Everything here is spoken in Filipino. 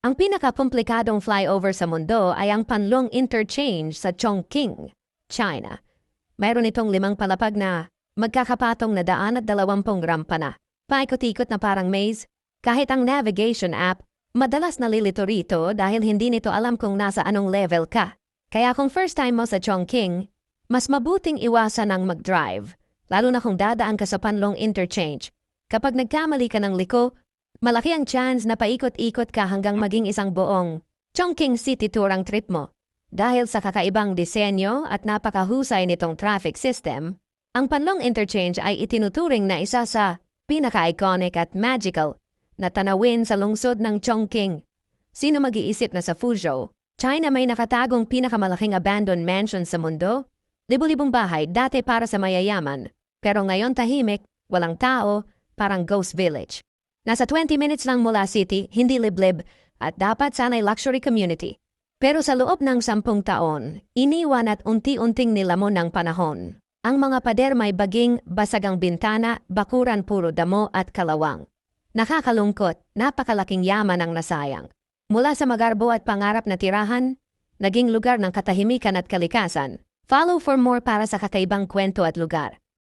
Ang pinakakomplikadong flyover sa mundo ay ang Panlong Interchange sa Chongqing, China. Mayroon itong 5 palapag na magkakapatong na 220 rampa na. Paikot-ikot na parang maze. Kahit ang navigation app, madalas nalilito rito dahil hindi nito alam kung nasa anong level ka. Kaya kung first time mo sa Chongqing, mas mabuting iwasan ang mag-drive, lalo na kung dadaan ka sa Panlong Interchange. Kapag nagkamali ka ng liko, malaki ang chance na paikot-ikot ka hanggang maging isang buong Chongqing City Tour ang trip mo. Dahil sa kakaibang disenyo at napakahusay nitong traffic system, ang Panlong Interchange ay itinuturing na isa sa pinaka-iconic at magical na tanawin sa lungsod ng Chongqing. Sino mag-iisip na sa Fuzhou, China may nakatagong pinakamalaking abandoned mansion sa mundo? Libu-libong bahay dati para sa mayayaman, pero ngayon tahimik, walang tao, parang ghost village. Nasa 20 minutes lang mula city, hindi liblib, at dapat sana'y luxury community. Pero sa loob ng 10 taon, iniwan at unti-unting nilamon ng panahon. Ang mga pader may baging, basagang bintana, bakuran puro damo at kalawang. Nakakalungkot, napakalaking yaman ang nasayang. Mula sa magarbo at pangarap na tirahan, naging lugar ng katahimikan at kalikasan. Follow for more para sa kakaibang kwento at lugar.